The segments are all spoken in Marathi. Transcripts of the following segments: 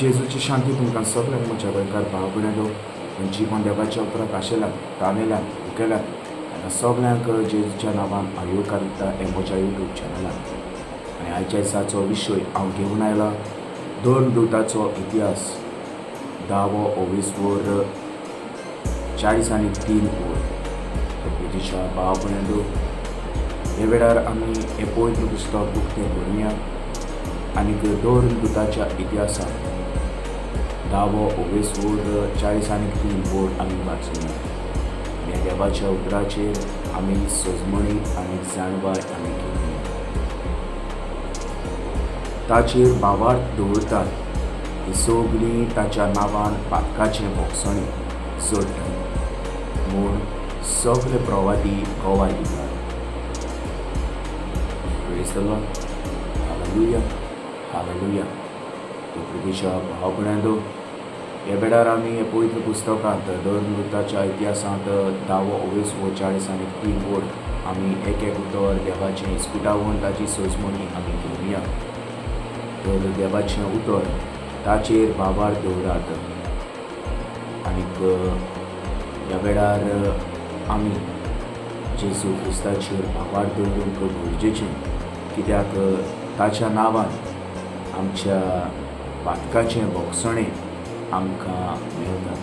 जेजूची शांती तुमकां सगळ्यांक म्हज्या गोंयकार भाव भयणींनो, जी कोण देवाच्या उतराक आशिल्ल्यात, ताणेल्यात, भुकेल्यात, तांकां सगळ्यांक जेजूच्या नांवान हांव येवकार दिता हे म्हज्या यूट्यूब चॅनलान. आनी आयच्या दिसाचो विशय हांव घेवन आयला दोन दुतांचो इतिहास. 10वो 20 40 आनी 3 प्रकृतीच्या भाव भयणींनो, हे वेळार आमी हे पवित्र पुस्तक उक्तें करुया आनीक दोन दुतांच्या इतिहासांत 10वो 20 40 आनी 3 आमी वाचुया. ह्या देवाच्या उतराचेर आमी सोजमणी आनी जाणवाय आमी घेवया. ताचेर भावार्थ दवरतात की सगळीं ताच्या नांवान पातकाचें भोगसणें सोडटात म्हूण सगळे प्रवादी गोवाय दितात. Praise the Lord. Hallelujah, hallelujah. प्रकृतीच्या भाव भयणींनो, हे वेळार आमी हे पवित्र पुस्तकांत दोन दुतांच्या इतिहासांत 10वो 20 40 आनी 3 आमी एक एक उतर देवाचें इस्पिटावून ताची सोजमणी आमी घेवया. तर देवाचें उतर ताचेर भावार्थ दवरात आनीक ह्या वेळार आमी जेजू क्रिस्ताचेर भावार्थ दवरूंक गरजेचें, कित्याक ताच्या नांवान आमच्या पातकाचें भोगसणें आमकां मेळटा.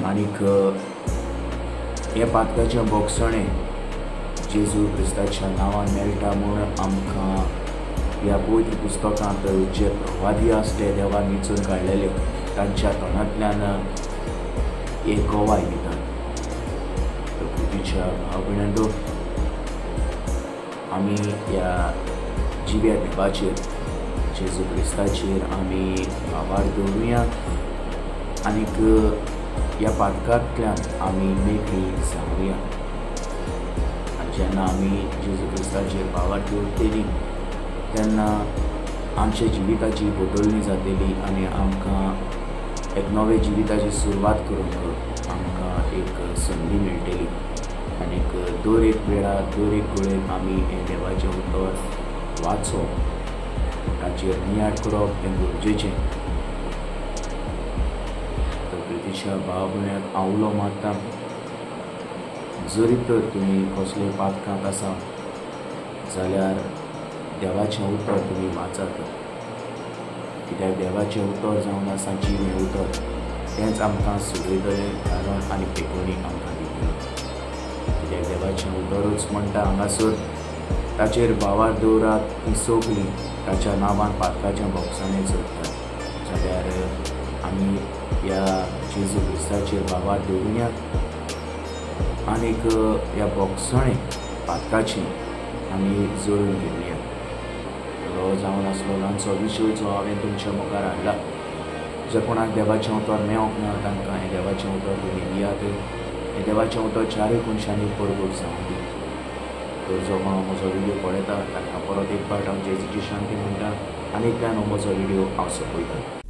आनीक हें पातकाचें भोगसणें जेजू क्रिस्ताच्या नांवान मेळटा म्हूण आमकां ह्या पवित्र पुस्तकांत जे प्रवादी आसले, देवान वेंचून काडलेले, तांच्या तोंडांतल्यान एक गोवाय दितात. प्रकृतीच्या भाव भयणींनो, आमी ह्या जिव्या देवाचेर जेजू क्रिस्ताचेर आमी भावार्थ दवरुया आनीक ह्या पातकांतल्यान आमी मेकळी जावुया. जेन्ना आमी जेजू क्रिस्ताचेर भावार्थ दवरतलीं तेन्ना आमच्या जिविताची बदलणी जातली आनी आमकां एक नवे जिविताची सुरवात करूंक आमकां एक संदी मेळटली. आनीक दर एक वेळार दर एक वेळेक आमी हें देवाचें उतर वाचप, ताचेर नियाळ करप हें गरजेचें. प्रकृतीच्या भाव भयणांक हांव उलो मारतां, जरी तर तुमी कसलेय पातकांत आसा जाल्यार देवाचें उतर तुमी वाचात, कित्याक देवाचें उतर जावन आसा जिवें उतर, तेंच आमकां सुरयतलें, कारण आनी पेखोवणी आमकां दितलें. कित्याक देवाचें उतरूच म्हणटा हांगासर ताचेर भावार्थ दवरात हीं सगळीं ताच्या नांवान पातकाचें भोगसणें सोडटात. जाल्यार आमी ह्या जेजू क्रिस्ताचेर भावार्थ दवरुया आनीक ह्या भोगसणें पातकाचें आमी जोडून घेवया. हो जावन आसलो ल्हानसो विशय जो हांवें तुमच्या मुखार हाडला. जर कोणाक देवाचें उतर मेळोंक ना तांकां हें देवाचें उतर तुमी दियात. हें देवाचें उतर चारूय मनशांनी परगट जावं दी. तर जो कोण म्हजो व्हिडियो पळयता तांकां परत एक फावट हांव जेजूची शांती म्हणटा आनी एकल्यान हो म्हजो व्हिडियो हांव सोंपयता.